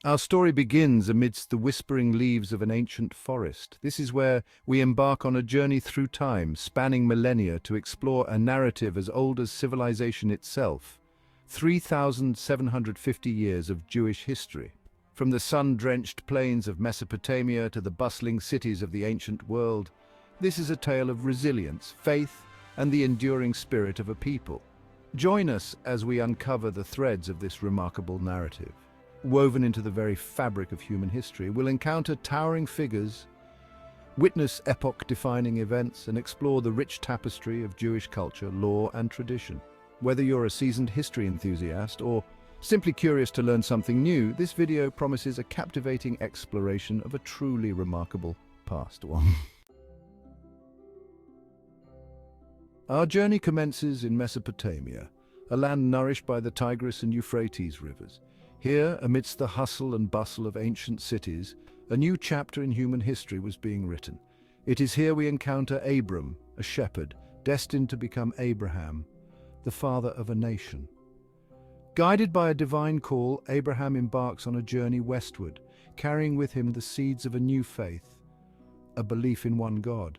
Our story begins amidst the whispering leaves of an ancient forest. This is where we embark on a journey through time, spanning millennia, to explore a narrative as old as civilization itself. 3,750 years of Jewish history. From the sun-drenched plains of Mesopotamia to the bustling cities of the ancient world, this is a tale of resilience, faith, and the enduring spirit of a people. Join us as we uncover the threads of this remarkable narrative. Woven into the very fabric of human history, we'll encounter towering figures, witness epoch-defining events, and explore the rich tapestry of Jewish culture, law, and tradition. Whether you're a seasoned history enthusiast or simply curious to learn something new, this video promises a captivating exploration of a truly remarkable past one. Our journey commences in Mesopotamia, a land nourished by the Tigris and Euphrates rivers. Here, amidst the hustle and bustle of ancient cities, a new chapter in human history was being written. It is here we encounter Abram, a shepherd, destined to become Abraham, the father of a nation. Guided by a divine call, Abraham embarks on a journey westward, carrying with him the seeds of a new faith, a belief in one God.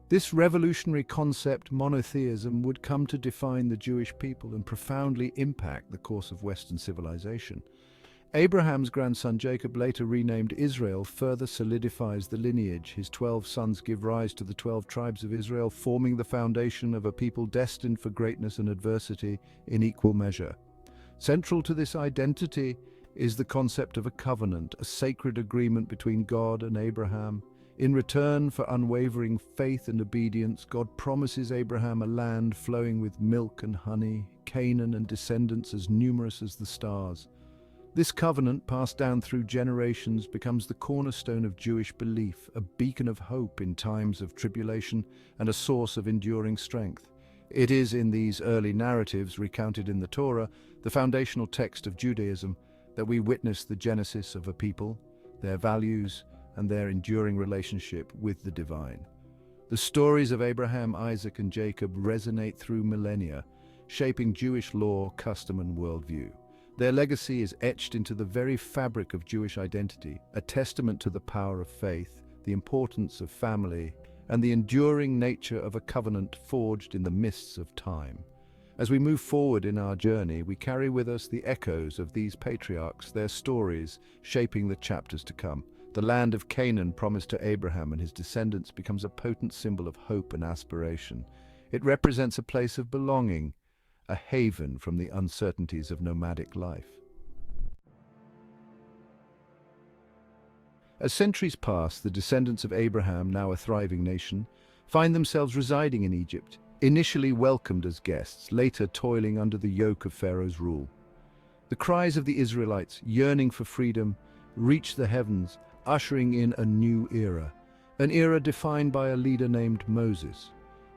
This revolutionary concept, monotheism, would come to define the Jewish people and profoundly impact the course of Western civilization. Abraham's grandson Jacob, later renamed Israel, further solidifies the lineage. His 12 sons give rise to the 12 tribes of Israel, forming the foundation of a people destined for greatness and adversity in equal measure. Central to this identity is the concept of a covenant, a sacred agreement between God and Abraham. In return for unwavering faith and obedience, God promises Abraham a land flowing with milk and honey, Canaan and descendants as numerous as the stars. This covenant, passed down through generations, becomes the cornerstone of Jewish belief, a beacon of hope in times of tribulation and a source of enduring strength. It is in these early narratives, recounted in the Torah, the foundational text of Judaism, that we witness the genesis of a people, their values, and their enduring relationship with the divine. The stories of Abraham, Isaac, and Jacob resonate through millennia, shaping Jewish law, custom, and worldview. Their legacy is etched into the very fabric of Jewish identity, a testament to the power of faith, the importance of family, and the enduring nature of a covenant forged in the mists of time. As we move forward in our journey, we carry with us the echoes of these patriarchs, their stories shaping the chapters to come. The land of Canaan, promised to Abraham and his descendants, becomes a potent symbol of hope and aspiration. It represents a place of belonging, a haven from the uncertainties of nomadic life. As centuries pass, the descendants of Abraham, now a thriving nation, find themselves residing in Egypt, initially welcomed as guests, later toiling under the yoke of Pharaoh's rule. The cries of the Israelites, yearning for freedom, reach the heavens, ushering in a new era, an era defined by a leader named Moses.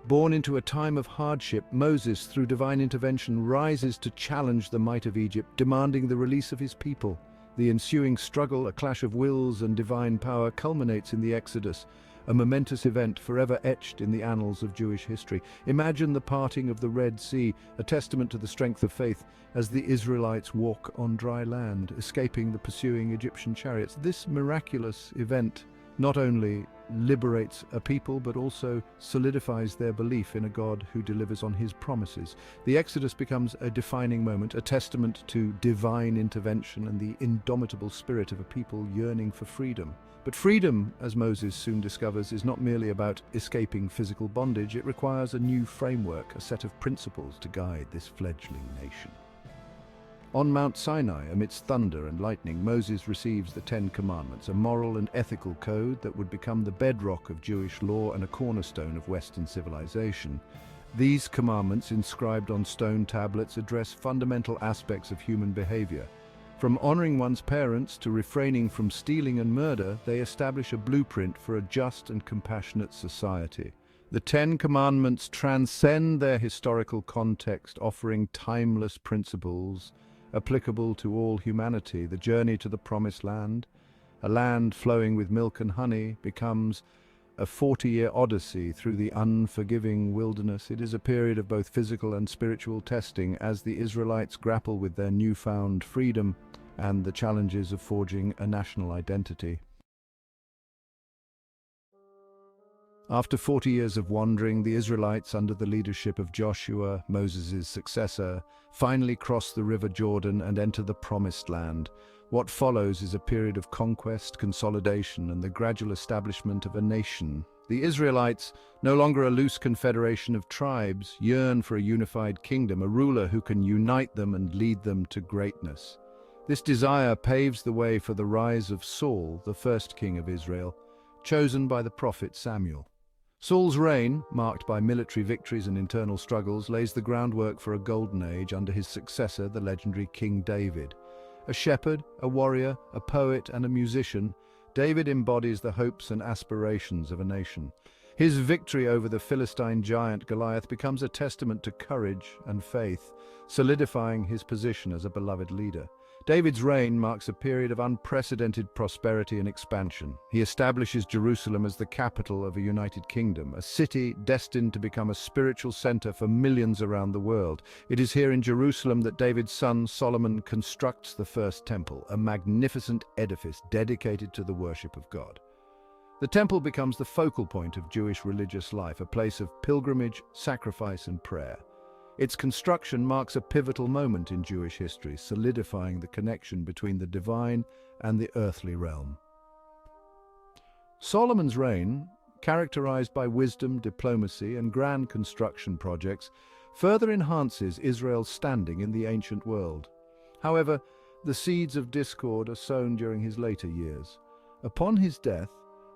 Born into a time of hardship, Moses, through divine intervention, rises to challenge the might of Egypt, demanding the release of his people. The ensuing struggle, a clash of wills and divine power, culminates in the Exodus, a momentous event forever etched in the annals of Jewish history. Imagine the parting of the Red Sea, a testament to the strength of faith, as the Israelites walk on dry land, escaping the pursuing Egyptian chariots. This miraculous event not only liberates a people, but also solidifies their belief in a God who delivers on his promises. The Exodus becomes a defining moment, a testament to divine intervention and the indomitable spirit of a people yearning for freedom. But freedom, as Moses soon discovers, is not merely about escaping physical bondage. It requires a new framework, a set of principles to guide this fledgling nation. On Mount Sinai, amidst thunder and lightning, Moses receives the Ten Commandments, a moral and ethical code that would become the bedrock of Jewish law and a cornerstone of Western civilization. These commandments, inscribed on stone tablets, address fundamental aspects of human behavior. From honoring one's parents to refraining from stealing and murder, they establish a blueprint for a just and compassionate society. The Ten Commandments transcend their historical context, offering timeless principles applicable to all humanity. The journey to the Promised Land, a land flowing with milk and honey, becomes a 40-year odyssey through the unforgiving wilderness. It is a period of both physical and spiritual testing as the Israelites grapple with their newfound freedom. and the challenges of forging a national identity. After 40 years of wandering, the Israelites, under the leadership of Joshua, Moses' successor, finally cross the River Jordan and enter the Promised Land. What follows is a period of conquest, consolidation, and the gradual establishment of a nation. The Israelites, no longer a loose confederation of tribes, yearn for a unified kingdom, a ruler who can unite them and lead them to greatness. This desire paves the way for the rise of Saul, the first king of Israel, chosen by the prophet Samuel. Saul's reign, marked by military victories and internal struggles, lays the groundwork for a golden age under his successor, the legendary King David. A shepherd, a warrior, a poet, and a musician, David embodies the hopes and aspirations of a nation. His victory over the Philistine giant Goliath becomes a testament to courage and faith, solidifying his position as a beloved leader. David's reign marks a period of unprecedented prosperity and expansion. He establishes Jerusalem as the capital of a united kingdom, a city destined to become a spiritual center for millions around the world. It is here in Jerusalem that David's son Solomon constructs the first temple, a magnificent edifice dedicated to the worship of God. The temple becomes the focal point of Jewish religious life, a place of pilgrimage, sacrifice, and prayer. Its construction marks a pivotal moment in Jewish history, solidifying the connection between the divine and the earthly realm. Solomon's reign, characterized by wisdom, diplomacy, and grand construction projects, further enhances Israel's standing in the ancient world. However, the seeds of discord are sown during his later years. Upon his death,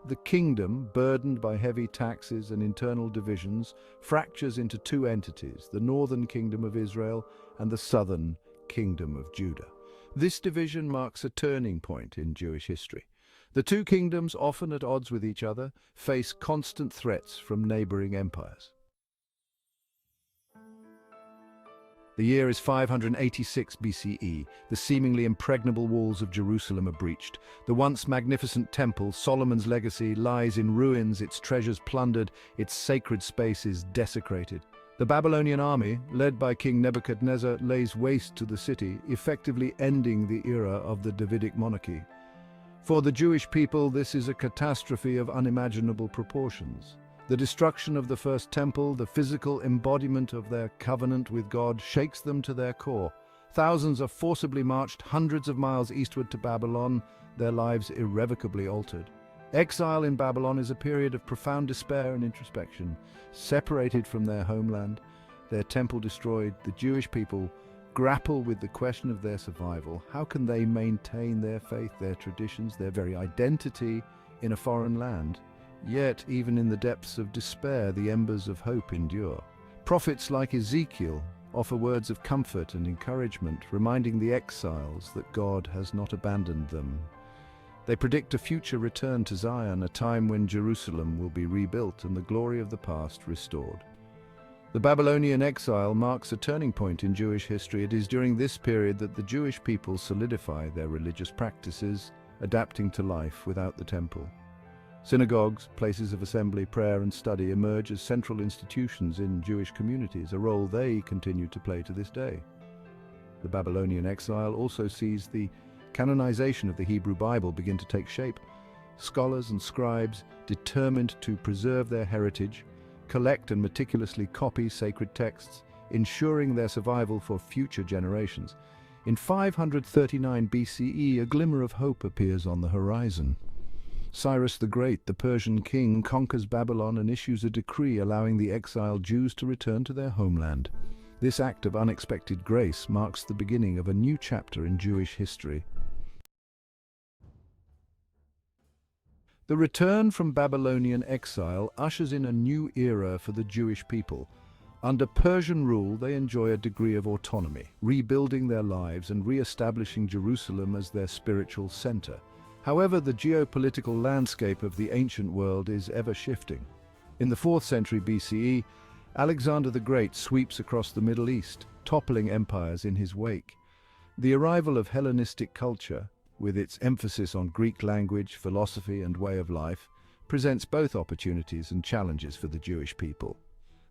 the kingdom, burdened by heavy taxes and internal divisions, fractures into two entities, the northern kingdom of Israel and the southern kingdom of Judah. This division marks a turning point in Jewish history. The two kingdoms, often at odds with each other, face constant threats from neighboring empires. The year is 586 BCE. The seemingly impregnable walls of Jerusalem are breached. The once magnificent temple, Solomon's legacy, lies in ruins, its treasures plundered, its sacred spaces desecrated. The Babylonian army, led by King Nebuchadnezzar, lays waste to the city, effectively ending the era of the Davidic monarchy. For the Jewish people, this is a catastrophe of unimaginable proportions. The destruction of the first temple, the physical embodiment of their covenant with God, shakes them to their core. Thousands are forcibly marched hundreds of miles eastward to Babylon, their lives irrevocably altered. Exile in Babylon is a period of profound despair and introspection. Separated from their homeland, their temple destroyed, the Jewish people grapple with the question of their survival. How can they maintain their faith, their traditions, their very identity in a foreign land? Yet, even in the depths of despair, the embers of hope endure. Prophets like Ezekiel offer words of comfort and encouragement, reminding the exiles that God has not abandoned them. They predict a future return to Zion, a time when Jerusalem will be rebuilt and the glory of the past restored. The Babylonian exile marks a turning point in Jewish history. It is during this period that the Jewish people solidify their religious practices, adapting to life without the temple. Synagogues, places of assembly, prayer and study emerge as central institutions in Jewish communities, a role they continue to play to this day. The Babylonian exile also sees the canonization of the Hebrew Bible begin to take shape. Scholars and scribes, determined to preserve their heritage, collect and meticulously copy sacred texts, ensuring their survival for future generations. In 539 BCE, a glimmer of hope appears on the horizon. Cyrus the Great, the Persian king, conquers Babylon and issues a decree allowing the exiled Jews to return to their homeland. This act of unexpected grace marks the beginning of a new chapter in Jewish history. The return from Babylonian exile ushers in a new era for the Jewish people. Under Persian rule, they enjoy a degree of autonomy, rebuilding their lives and re-establishing Jerusalem as their spiritual center. However, the geopolitical landscape of the ancient world is ever shifting. In the 4th century BCE, Alexander the Great sweeps across the Middle East, toppling empires in his wake. The arrival of Hellenistic culture, with its emphasis on Greek language, philosophy, and way of life, presents both opportunities and challenges for the Jewish people.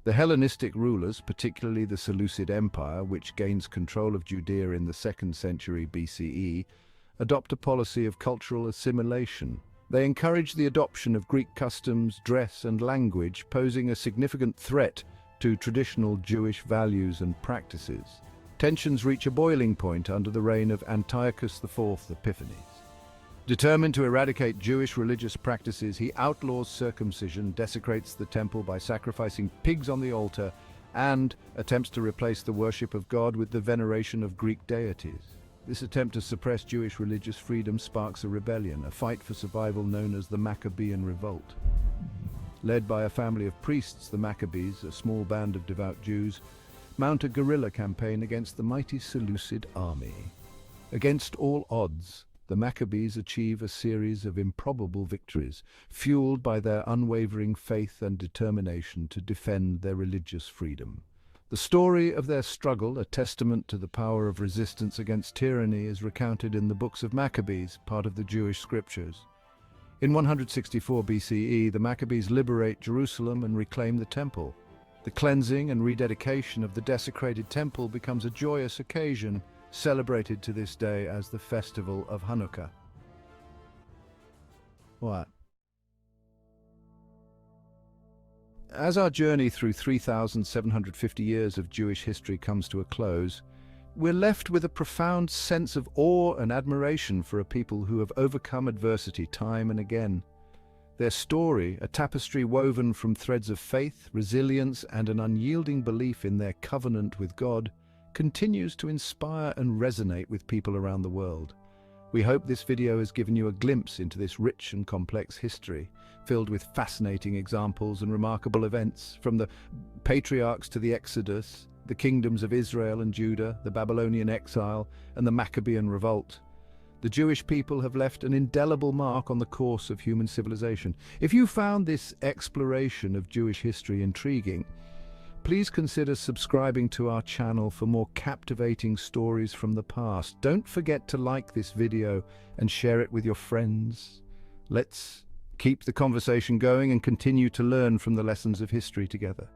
The Hellenistic rulers, particularly the Seleucid Empire, which gains control of Judea in the 2nd century BCE, adopt a policy of cultural assimilation. They encourage the adoption of Greek customs, dress, and language, posing a significant threat to traditional Jewish values and practices. Tensions reach a boiling point under the reign of Antiochus IV Epiphanes. Determined to eradicate Jewish religious practices, he outlaws circumcision, desecrates the temple by sacrificing pigs on the altar, and attempts to replace the worship of God with the veneration of Greek deities. This attempt to suppress Jewish religious freedom sparks a rebellion, a fight for survival known as the Maccabean Revolt. Led by a family of priests, the Maccabees, a small band of devout Jews, mount a guerrilla campaign against the mighty Seleucid army. Against all odds, the Maccabees achieve a series of improbable victories, fueled by their unwavering faith and determination to defend their religious freedom. The story of their struggle, a testament to the power of resistance against tyranny, is recounted in the books of Maccabees, part of the Jewish scriptures. In 164 BCE, the Maccabees liberate Jerusalem and reclaim the temple. The cleansing and rededication of the desecrated temple becomes a joyous occasion, celebrated to this day as the festival of Hanukkah. What? As our journey through 3,750 years of Jewish history comes to a close, we're left with a profound sense of awe and admiration for a people who have overcome adversity time and again. Their story, a tapestry woven from threads of faith, resilience, and an unyielding belief in their covenant with God, continues to inspire and resonate with people around the world. We hope this video has given you a glimpse into this rich and complex history, filled with fascinating examples and remarkable events, from the Patriarchs to the Exodus, the kingdoms of Israel and Judah, the Babylonian exile, and the Maccabean Revolt. The Jewish people have left an indelible mark on the course of human civilization. If you found this exploration of Jewish history intriguing, please consider subscribing to our channel for more captivating stories from the past. Don't forget to like this video and share it with your friends. Let's keep the conversation going and continue to learn from the lessons of history together.